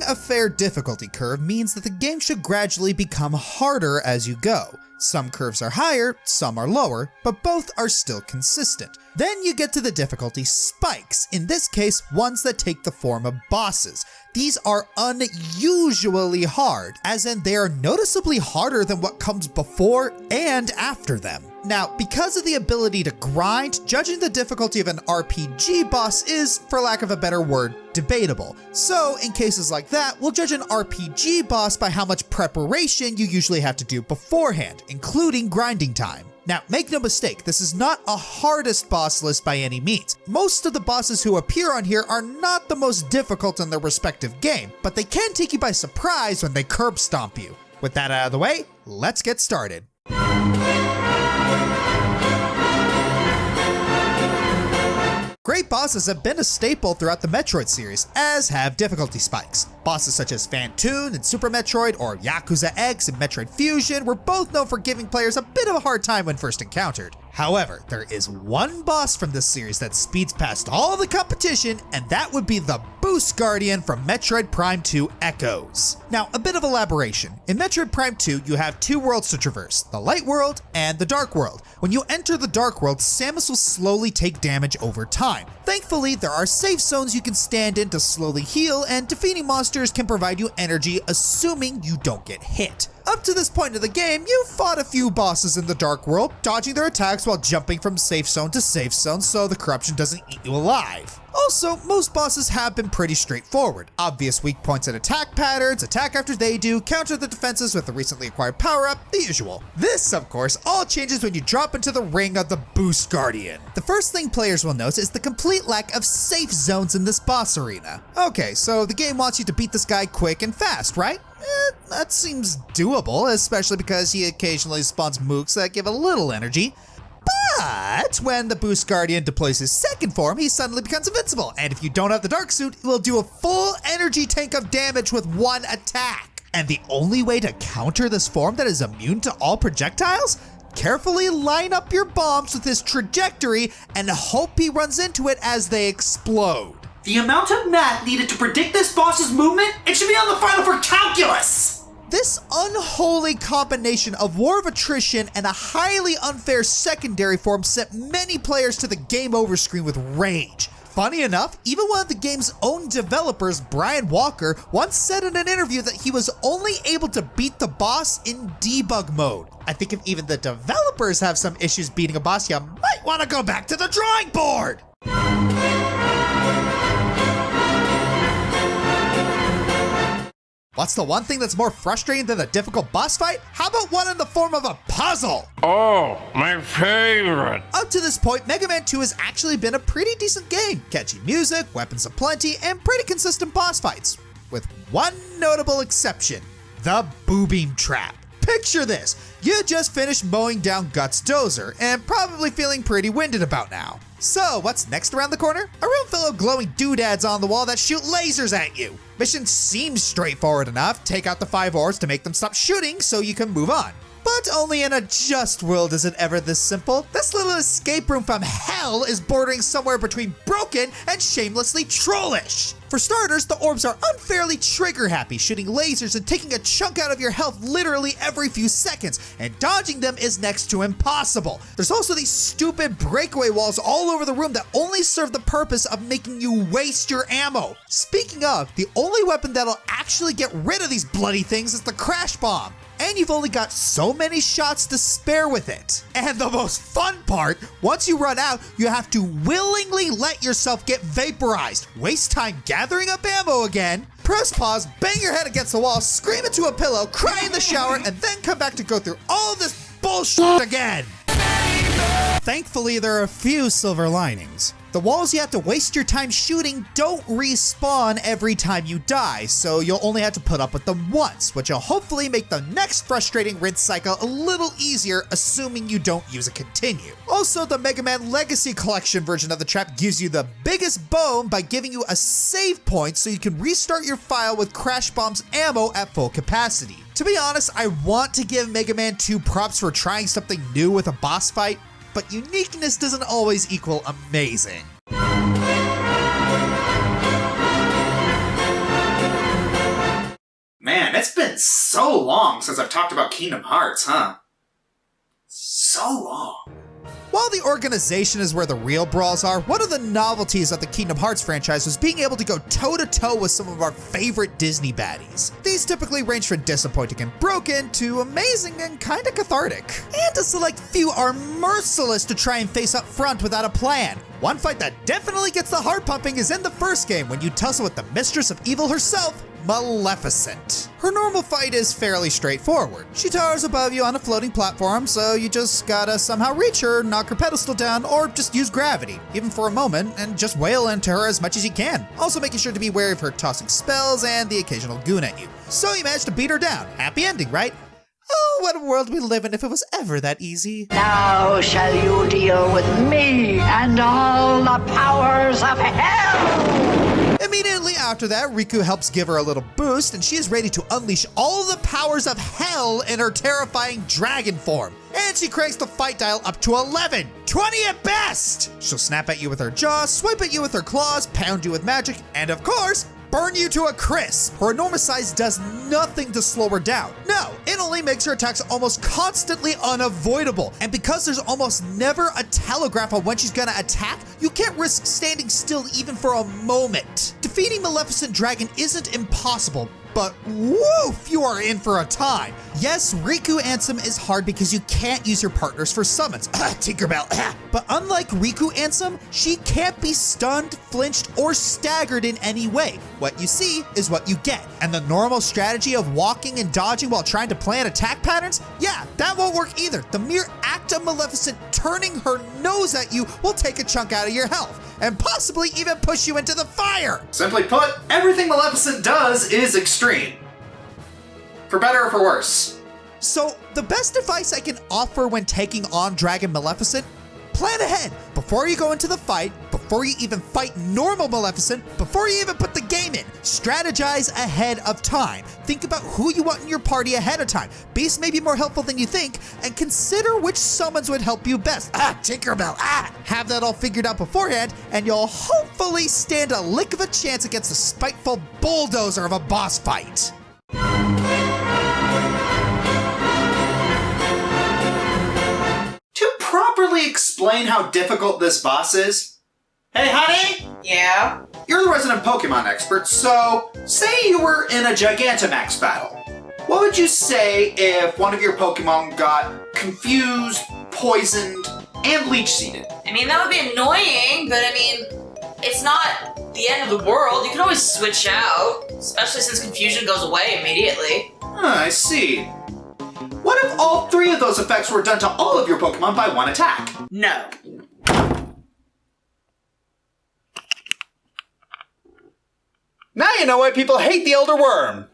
a fair difficulty curve means that the game should gradually become harder as you go. Some curves are higher, some are lower, but both are still consistent. Then you get to the difficulty spikes, in this case ones that take the form of bosses. These are unusually hard, as in they are noticeably harder than what comes before and after them. Now, because of the ability to grind, judging the difficulty of an RPG boss is, for lack of a better word, debatable. So, in cases like that, we'll judge an RPG boss by how much preparation you usually have to do beforehand, including grinding time. Now, make no mistake, this is not a hardest boss list by any means. Most of the bosses who appear on here are not the most difficult in their respective game, but they can take you by surprise when they curb stomp you. With that out of the way, let's get started. Great bosses have been a staple throughout the Metroid series, as have difficulty spikes. Bosses such as Phantoon in Super Metroid or Yakuza X in Metroid Fusion were both known for giving players a bit of a hard time when first encountered. However, there is one boss from this series that speeds past all the competition, and that would be the Boost Guardian from Metroid Prime 2 Echoes. Now, a bit of elaboration. In Metroid Prime 2, you have two worlds to traverse, the Light World and the Dark World. When you enter the Dark World, Samus will slowly take damage over time. Thankfully, there are safe zones you can stand in to slowly heal, and defeating monsters can provide you energy, assuming you don't get hit. Up to this point of the game, you've fought a few bosses in the Dark World, dodging their attacks while jumping from safe zone to safe zone so the corruption doesn't eat you alive. Also, most bosses have been pretty straightforward. Obvious weak points and attack patterns, attack after they do, counter the defenses with the recently acquired power-up, the usual. This, of course, all changes when you drop into the ring of the Boost Guardian. The first thing players will notice is the complete lack of safe zones in this boss arena. Okay, so the game wants you to beat this guy quick and fast, right? That seems doable, especially because he occasionally spawns mooks that give a little energy. But when the Boost Guardian deploys his second form, he suddenly becomes invincible, and if you don't have the Dark Suit, it will do a full energy tank of damage with one attack. And the only way to counter this form that is immune to all projectiles? Carefully line up your bombs with his trajectory and hope he runs into it as they explode. The amount of math needed to predict this boss's movement, it should be on the final for calculus! This unholy combination of War of Attrition and a highly unfair secondary form sent many players to the game over screen with rage. Funny enough, even one of the game's own developers, Brian Walker, once said in an interview that he was only able to beat the boss in debug mode. I think if even the developers have some issues beating a boss, you might want to go back to the drawing board! What's the one thing that's more frustrating than a difficult boss fight? How about one in the form of a puzzle? Oh, my favorite. Up to this point, Mega Man 2 has actually been a pretty decent game. Catchy music, weapons aplenty, and pretty consistent boss fights. With one notable exception, the Boo-Beam Trap. Picture this, you just finished mowing down Guts Dozer, and probably feeling pretty winded about now. So, what's next around the corner? A room full of glowing doodads on the wall that shoot lasers at you. Mission seems straightforward enough. Take out the 5 orbs to make them stop shooting so you can move on. But only in a just world is it ever this simple. This little escape room from hell is bordering somewhere between broken and shamelessly trollish. For starters, the orbs are unfairly trigger happy, shooting lasers and taking a chunk out of your health literally every few seconds, and dodging them is next to impossible. There's also these stupid breakaway walls all over the room that only serve the purpose of making you waste your ammo. Speaking of, the only weapon that'll actually get rid of these bloody things is the Crash Bomb. And you've only got so many shots to spare with it. And the most fun part, once you run out, you have to willingly let yourself get vaporized, waste time gathering up ammo again, press pause, bang your head against the wall, scream into a pillow, cry in the shower, and then come back to go through all this bullshit again. Thankfully, there are a few silver linings. The walls you have to waste your time shooting don't respawn every time you die, so you'll only have to put up with them once, which will hopefully make the next frustrating rinse cycle a little easier, assuming you don't use a continue. Also, the Mega Man Legacy Collection version of the trap gives you the biggest bone by giving you a save point so you can restart your file with Crash Bomb's ammo at full capacity. To be honest, I want to give Mega Man 2 props for trying something new with a boss fight, but uniqueness doesn't always equal amazing. So long since I've talked about Kingdom Hearts, huh? So long. While the organization is where the real brawls are, one of the novelties of the Kingdom Hearts franchise was being able to go toe-to-toe with some of our favorite Disney baddies. These typically range from disappointing and broken to amazing and kinda cathartic. And a select few are merciless to try and face up front without a plan. One fight that definitely gets the heart pumping is in the first game when you tussle with the Mistress of Evil herself, Maleficent. Her normal fight is fairly straightforward. She towers above you on a floating platform, so you just gotta somehow reach her, knock her pedestal down, or just use gravity, even for a moment, and just wail into her as much as you can. Also making sure to be wary of her tossing spells and the occasional goon at you. So you managed to beat her down. Happy ending, right? Oh, what a world we live in if it was ever that easy. Now shall you deal with me and all the powers of hell! Immediately after that, Riku helps give her a little boost, and she is ready to unleash all the powers of hell in her terrifying dragon form. And she cranks the fight dial up to 11, 20 at best! She'll snap at you with her jaws, swipe at you with her claws, pound you with magic, and of course, burn you to a crisp. Her enormous size does nothing to slow her down. No, it only makes her attacks almost constantly unavoidable. And because there's almost never a telegraph on when she's gonna attack, you can't risk standing still even for a moment. Defeating Maleficent Dragon isn't impossible, but woof, you are in for a time. Yes, Riku Ansem is hard because you can't use your partners for summons. Tinkerbell. But unlike Riku Ansem, she can't be stunned, flinched, or staggered in any way. What you see is what you get. And the normal strategy of walking and dodging while trying to plan attack patterns, yeah, that won't work either. The mere act of Maleficent turning her nose at you will take a chunk out of your health, and possibly even push you into the fire. Simply put, everything Maleficent does is extreme. For better or for worse. So the best advice I can offer when taking on Dragon Maleficent, plan ahead. Before you go into the fight, before you even fight normal Maleficent, before you even put the game in, strategize ahead of time. Think about who you want in your party ahead of time. Beasts may be more helpful than you think, and consider which summons would help you best. Tinkerbell, Have that all figured out beforehand, and you'll hopefully stand a lick of a chance against the spiteful bulldozer of a boss fight. To properly explain how difficult this boss is, hey honey! Yeah? You're the resident Pokemon expert, so say you were in a Gigantamax battle. What would you say if one of your Pokemon got confused, poisoned, and leech-seeded? I mean, that would be annoying, but I mean, it's not the end of the world. You can always switch out, especially since confusion goes away immediately. I see. What if all three of those effects were done to all of your Pokemon by one attack? No. Now you know why people hate the Elder Worm.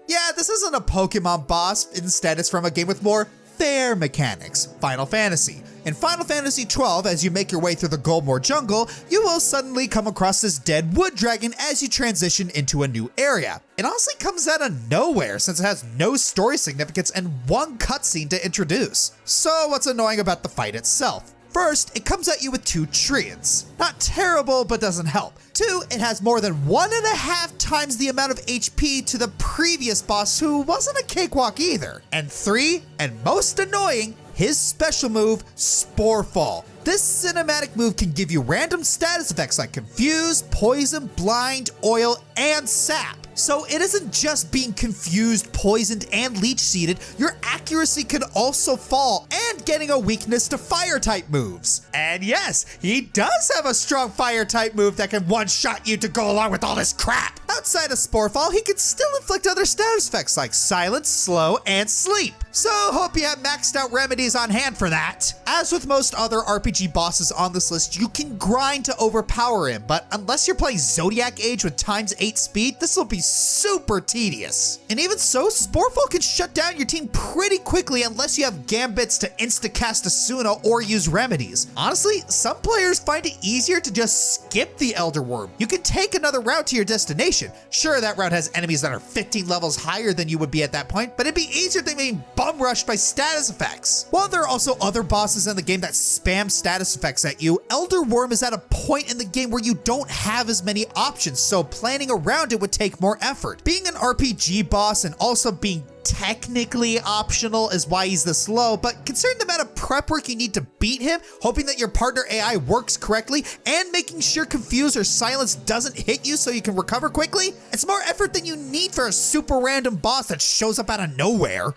Yeah, this isn't a Pokemon boss. Instead, it's from a game with more fair mechanics, Final Fantasy. In Final Fantasy XII, as you make your way through the Goldmoor jungle, you will suddenly come across this dead wood dragon as you transition into a new area. It honestly comes out of nowhere since it has no story significance and one cutscene to introduce. So what's annoying about the fight itself? First, it comes at you with 2 treants. Not terrible, but doesn't help. 2, it has more than 1.5 times the amount of HP to the previous boss, who wasn't a cakewalk either. And 3, and most annoying, his special move, Sporefall. This cinematic move can give you random status effects like Confuse, Poison, Blind, Oil, and Sap. So it isn't just being confused, poisoned, and leech-seeded, your accuracy can also fall, and getting a weakness to fire-type moves. And yes, he does have a strong fire-type move that can one-shot you to go along with all this crap. Outside of Sporefall, he can still inflict other status effects like Silence, Slow, and Sleep. So hope you have maxed out remedies on hand for that. As with most other RPG bosses on this list, you can grind to overpower him, but unless you're playing Zodiac Age with ×8 speed, this will be super tedious. And even so, Sporefall can shut down your team pretty quickly unless you have gambits to insta-cast Asuna or use remedies. Honestly, some players find it easier to just skip the Elder Worm. You can take another route to your destination. Sure, that route has enemies that are 15 levels higher than you would be at that point, but it'd be easier than being bum rushed by status effects. While there are also other bosses in the game that spam status effects at you, Elder Worm is at a point in the game where you don't have as many options, so planning around it would take more more effort. Being an RPG boss and also being technically optional is why he's this low, but considering the amount of prep work you need to beat him, hoping that your partner AI works correctly, and making sure Confuse or Silence doesn't hit you so you can recover quickly, it's more effort than you need for a super random boss that shows up out of nowhere.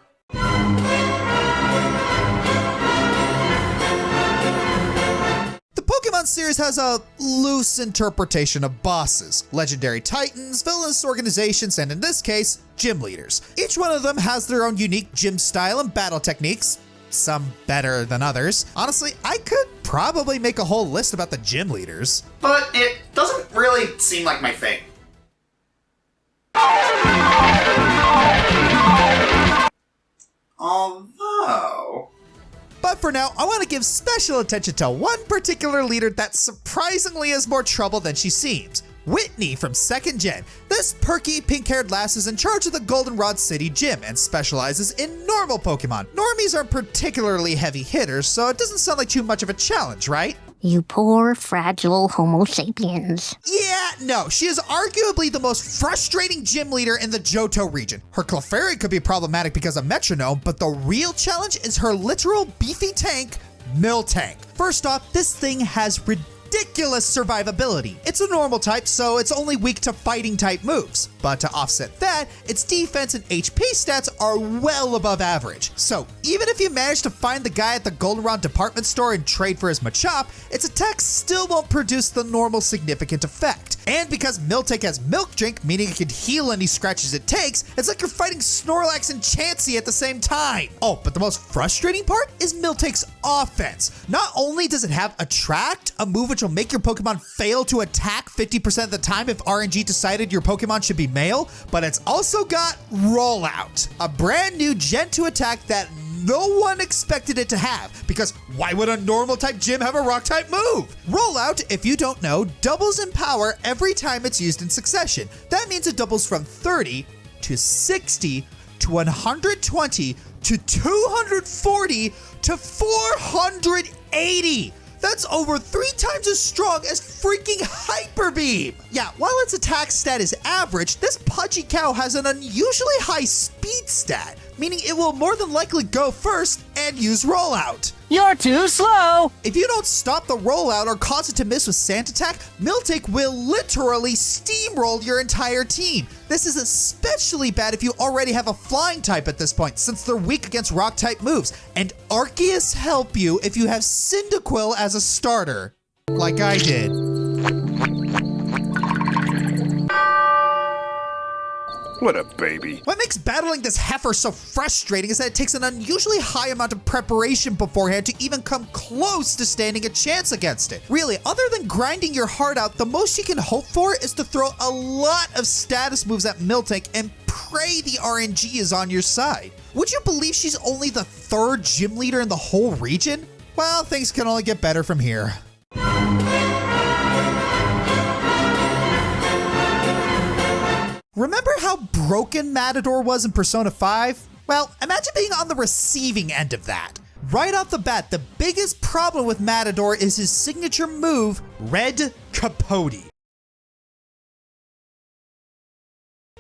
The Pokemon series has a loose interpretation of bosses, legendary titans, villainous organizations, and in this case, gym leaders. Each one of them has their own unique gym style and battle techniques, some better than others. Honestly, I could probably make a whole list about the gym leaders. But it doesn't really seem like my thing. Although... But for now, I want to give special attention to one particular leader that surprisingly has more trouble than she seems. Whitney from 2nd Gen. This perky, pink-haired lass is in charge of the Goldenrod City Gym and specializes in normal Pokemon. Normies aren't particularly heavy hitters, so it doesn't sound like too much of a challenge, right? You poor, fragile Homo sapiens. Yeah, no, she is arguably the most frustrating gym leader in the Johto region. Her Clefairy could be problematic because of Metronome, but the real challenge is her literal beefy tank, Miltank. First off, this thing has ridiculous survivability. It's a normal type, so it's only weak to fighting type moves. But to offset that, its defense and HP stats are well above average. So even if you manage to find the guy at the Goldenrod department store and trade for his Machop, its attacks still won't produce the normal significant effect. And because Miltank has Milk Drink, meaning it can heal any scratches it takes, it's like you're fighting Snorlax and Chansey at the same time. Oh, but the most frustrating part is Miltank's offense. Not only does it have Attract, a move which will make your Pokemon fail to attack 50% of the time if RNG decided your Pokemon should be male, but it's also got Rollout, a brand new Gen 2 attack that no one expected it to have, because why would a normal type gym have a rock type move? Rollout, if you don't know, doubles in power every time it's used in succession. That means it doubles from 30 to 60 to 120 to 240 to 480. That's over 3 times as strong as freaking Hyper Beam! Yeah, while its attack stat is average, this pudgy cow has an unusually high speed stat, meaning it will more than likely go first and use Rollout. You're too slow! If you don't stop the rollout or cause it to miss with Sand Attack, Miltank will literally steamroll your entire team. This is especially bad if you already have a flying type at this point, since they're weak against rock type moves, and Arceus help you if you have Cyndaquil as a starter, like I did. What a baby. What makes battling this heifer so frustrating is that it takes an unusually high amount of preparation beforehand to even come close to standing a chance against it. Really, other than grinding your heart out, the most you can hope for is to throw a lot of status moves at Miltank and pray the RNG is on your side. Would you believe she's only the 3rd gym leader in the whole region? Well, things can only get better from here. Remember how broken Matador was in Persona 5? Well, imagine being on the receiving end of that. Right off the bat, the biggest problem with Matador is his signature move, Red Capote.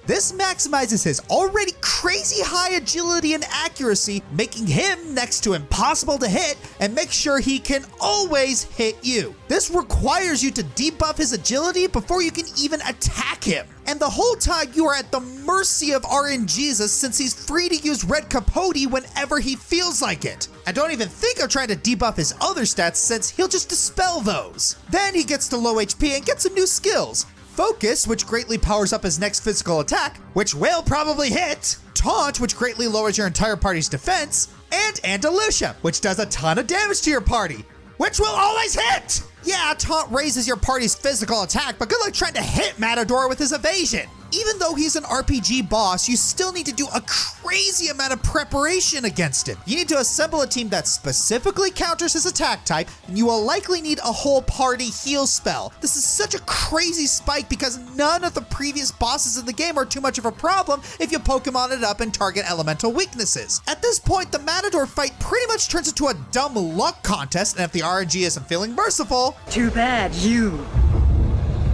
This maximizes his already crazy high agility and accuracy, making him next to impossible to hit and make sure he can always hit you. This requires you to debuff his agility before you can even attack him. And the whole time you are at the mercy of RNGesus since he's free to use Red Capote whenever he feels like it. And don't even think of trying to debuff his other stats since he'll just dispel those. Then he gets to low HP and gets some new skills. Focus, which greatly powers up his next physical attack, which will probably hit. Taunt, which greatly lowers your entire party's defense. And Andalusia, which does a ton of damage to your party, which will always hit! Yeah, Taunt raises your party's physical attack, but good luck trying to hit Matador with his evasion. Even though he's an RPG boss, you still need to do a crazy amount of preparation against him. You need to assemble a team that specifically counters his attack type, and you will likely need a whole party heal spell. This is such a crazy spike because none of the previous bosses in the game are too much of a problem if you Pokemon it up and target elemental weaknesses. At this point, the Matador fight pretty much turns into a dumb luck contest, and if the RNG isn't feeling merciful, Too bad you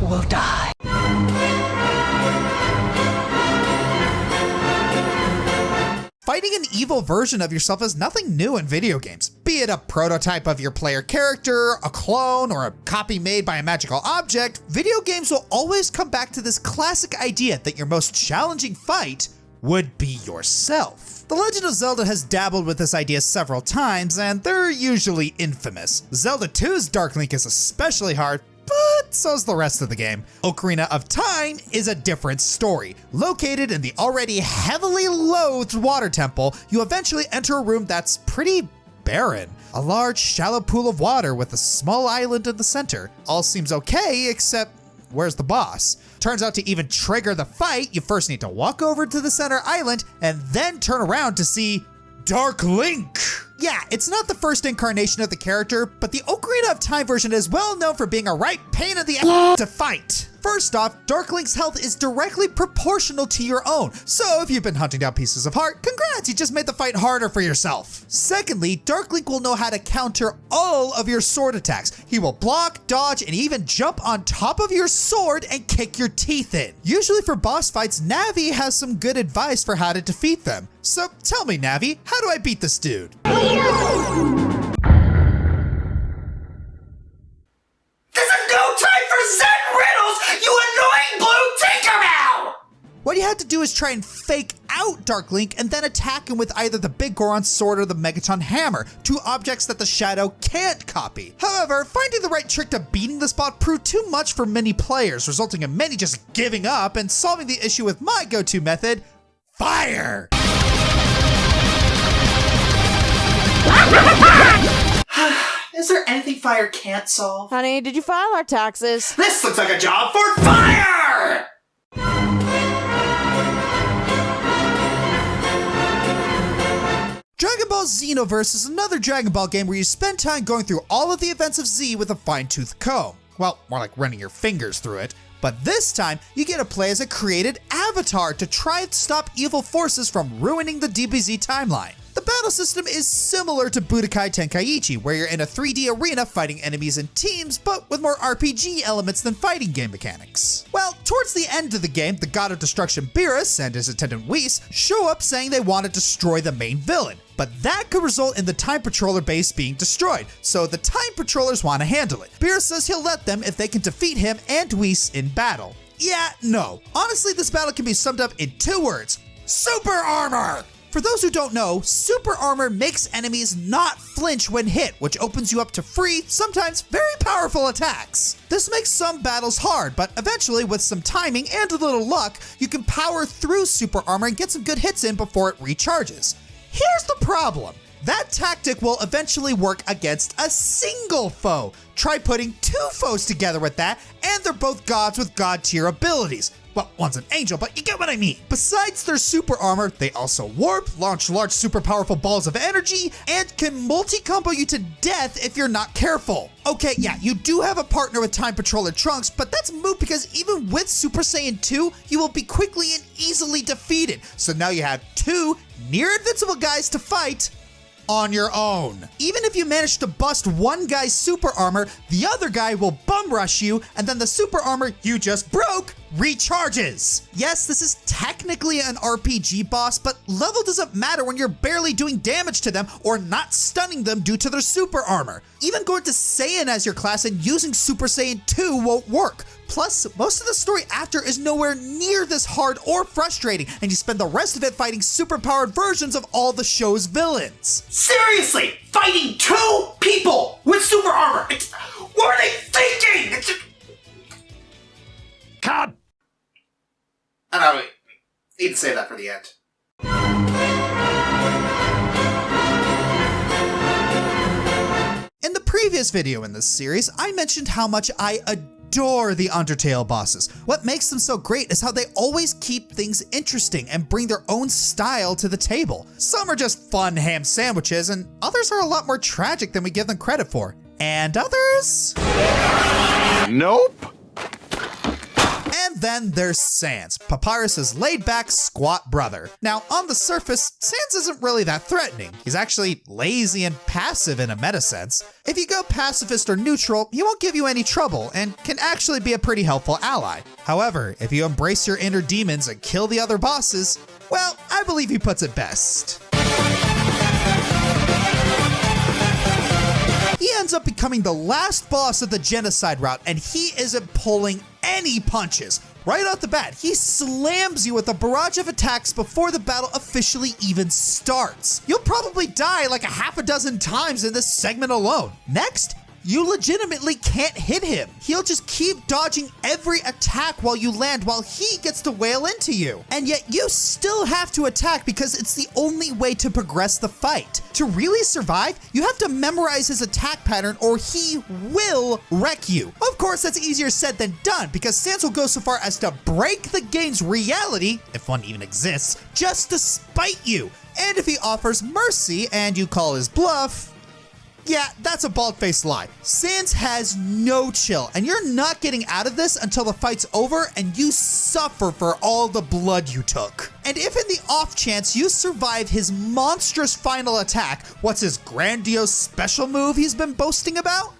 will die. Finding an evil version of yourself is nothing new in video games. Be it a prototype of your player character, a clone, or a copy made by a magical object, video games will always come back to this classic idea that your most challenging fight would be yourself. The Legend of Zelda has dabbled with this idea several times, and they're usually infamous. Zelda 2's Dark Link is especially hard, but so's the rest of the game. Ocarina of Time is a different story. Located in the already heavily loathed water temple, you eventually enter a room that's pretty barren. A large, shallow pool of water with a small island in the center. All seems okay, except where's the boss? Turns out to even trigger the fight, you first need to walk over to the center island and then turn around to see Dark Link. Yeah, it's not the first incarnation of the character, but the Ocarina of Time version is well known for being a right pain in the ass to fight. First off, Dark Link's health is directly proportional to your own, so if you've been hunting down pieces of heart, congrats, you just made the fight harder for yourself. Secondly, Dark Link will know how to counter all of your sword attacks. He will block, dodge, and even jump on top of your sword and kick your teeth in. Usually for boss fights, Navi has some good advice for how to defeat them. So tell me, Navi, how do I beat this dude? What you have to do is try and fake out Dark Link and then attack him with either the Big Goron sword or the Megaton hammer, two objects that the Shadow can't copy. However, finding the right trick to beating this bot proved too much for many players, resulting in many just giving up and solving the issue with my go-to method, fire! Is there anything fire can't solve? Honey, did you file our taxes? This looks like a job for fire! Dragon Ball Xenoverse is another Dragon Ball game where you spend time going through all of the events of Z with a fine-tooth comb. Well, more like running your fingers through it. But this time, you get to play as a created avatar to try and stop evil forces from ruining the DBZ timeline. The battle system is similar to Budokai Tenkaichi, where you're in a 3D arena fighting enemies in teams, but with more RPG elements than fighting game mechanics. Well, towards the end of the game, the God of Destruction Beerus and his attendant Whis show up saying they want to destroy the main villain. But that could result in the Time Patroller base being destroyed, so the Time Patrollers want to handle it. Beerus says he'll let them if they can defeat him and Whis in battle. Yeah, no. Honestly, this battle can be summed up in 2 words. Super Armor! For those who don't know, Super Armor makes enemies not flinch when hit, which opens you up to free, sometimes very powerful attacks. This makes some battles hard, but eventually, with some timing and a little luck, you can power through Super Armor and get some good hits in before it recharges. Here's the problem. That tactic will eventually work against a single foe. Try putting 2 foes together with that, and they're both gods with god tier abilities. Well, one's an angel, but you get what I mean. Besides their super armor, they also warp, launch large super powerful balls of energy, and can multi-combo you to death if you're not careful. Okay, yeah, you do have a partner with Time Patroller Trunks, but that's moot because even with Super Saiyan 2, you will be quickly and easily defeated. So now you have 2 near invincible guys to fight on your own. Even if you manage to bust one guy's super armor, the other guy will bum rush you, and then the super armor you just broke recharges. Yes, this is technically an RPG boss, but level doesn't matter when you're barely doing damage to them or not stunning them due to their super armor. Even going to Saiyan as your class and using Super Saiyan 2 won't work. Plus, most of the story after is nowhere near this hard or frustrating, and you spend the rest of it fighting super-powered versions of all the show's villains. Seriously, fighting 2 people with super armor. What are they thinking? Cut! I don't know, we need to save that for the end. In the previous video in this series, I mentioned how much I adore the Undertale bosses. What makes them so great is how they always keep things interesting and bring their own style to the table. Some are just fun ham sandwiches, and others are a lot more tragic than we give them credit for. And others? Nope. And then there's Sans, Papyrus's laid-back squat brother. Now, on the surface, Sans isn't really that threatening. He's actually lazy and passive in a meta sense. If you go pacifist or neutral, he won't give you any trouble and can actually be a pretty helpful ally. However, if you embrace your inner demons and kill the other bosses, well, I believe he puts it best. He ends up becoming the last boss of the genocide route, and he isn't pulling any punches. Right off the bat, he slams you with a barrage of attacks before the battle officially even starts. You'll probably die like a half a dozen times in this segment alone. Next, you legitimately can't hit him. He'll just keep dodging every attack while you land while he gets to wail into you. And yet you still have to attack because it's the only way to progress the fight. To really survive, you have to memorize his attack pattern or he will wreck you. Of course, that's easier said than done because Sans will go so far as to break the game's reality, if one even exists, just to spite you. And if he offers mercy and you call his bluff, yeah, that's a bald-faced lie. Sans has no chill, and you're not getting out of this until the fight's over and you suffer for all the blood you took. And if in the off chance you survive his monstrous final attack, what's his grandiose special move he's been boasting about?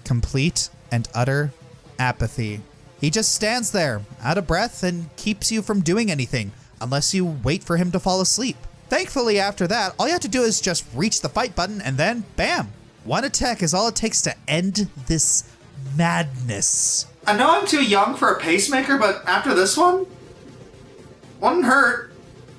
Complete and utter apathy. He just stands there, out of breath, and keeps you from doing anything, unless you wait for him to fall asleep. Thankfully, after that, all you have to do is just reach the fight button and then, bam! One attack is all it takes to end this madness. I know I'm too young for a pacemaker, but after this one, wouldn't hurt.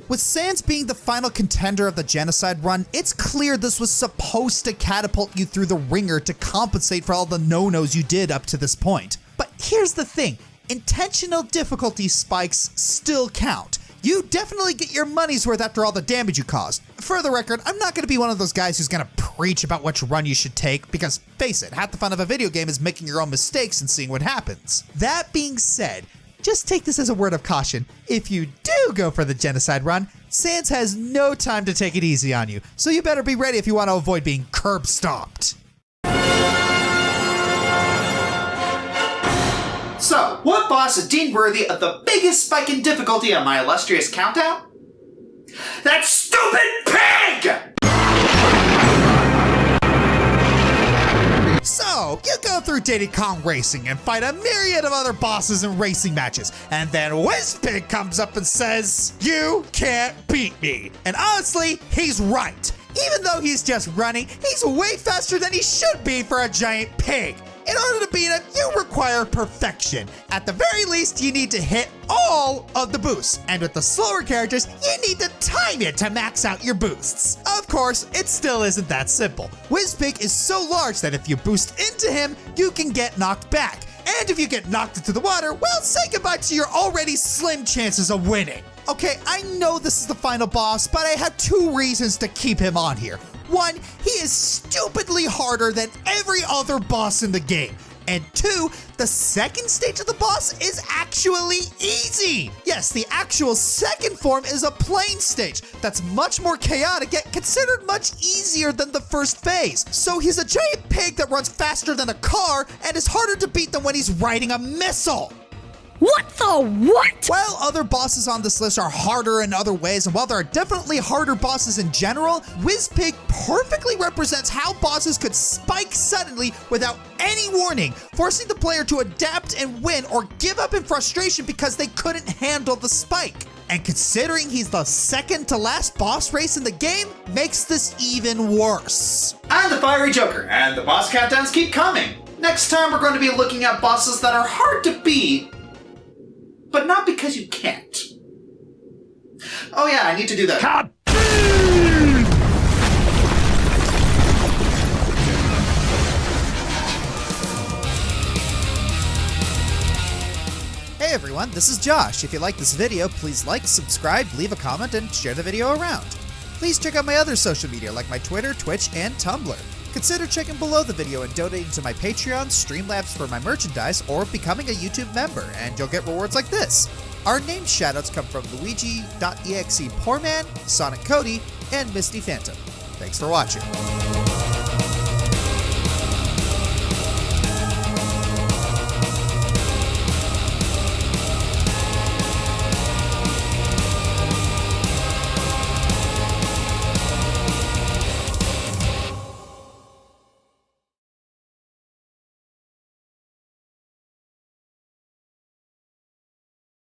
With Sans being the final contender of the genocide run, it's clear this was supposed to catapult you through the ringer to compensate for all the no-nos you did up to this point. But here's the thing, intentional difficulty spikes still count. You definitely get your money's worth after all the damage you caused. For the record, I'm not going to be one of those guys who's going to preach about which run you should take, because face it, half the fun of a video game is making your own mistakes and seeing what happens. That being said, just take this as a word of caution. If you do go for the genocide run, Sans has no time to take it easy on you, so you better be ready if you want to avoid being curb stomped. So, what boss is deemed worthy of the biggest spike in difficulty on my illustrious countdown? That stupid pig! So, you go through Diddy Kong Racing and fight a myriad of other bosses in racing matches, and then Whizpig comes up and says, "You can't beat me." And honestly, he's right. Even though he's just running, he's way faster than he should be for a giant pig. In order to beat him, you require perfection. At the very least, you need to hit all of the boosts. And with the slower characters, you need to time it to max out your boosts. Of course, it still isn't that simple. Whizpig is so large that if you boost into him, you can get knocked back. And if you get knocked into the water, well, say goodbye to your already slim chances of winning. Okay, I know this is the final boss, but I have two reasons to keep him on here. One, he is stupidly harder than every other boss in the game. And two, the second stage of the boss is actually easy. Yes, the actual second form is a plain stage that's much more chaotic, yet considered much easier than the first phase. So he's a giant pig that runs faster than a car and is harder to beat than when he's riding a missile. What the what? While other bosses on this list are harder in other ways, and while there are definitely harder bosses in general, Whizpig perfectly represents how bosses could spike suddenly without any warning, forcing the player to adapt and win or give up in frustration because they couldn't handle the spike. And considering he's the second to last boss race in the game, makes this even worse. I'm the Fiery Joker, and the boss countdowns keep coming. Next time we're going to be looking at bosses that are hard to beat, but not because you can't. Oh yeah, I need to do that. Hey everyone, this is Josh. If you like this video, please like, subscribe, leave a comment, and share the video around. Please check out my other social media like my Twitter, Twitch, and Tumblr. Consider checking below the video and donating to my Patreon, Streamlabs for my merchandise, or becoming a YouTube member, and you'll get rewards like this. Our name shoutouts come from Luigi.exe Poorman, Sonic Cody, and Misty Phantom. Thanks for watching.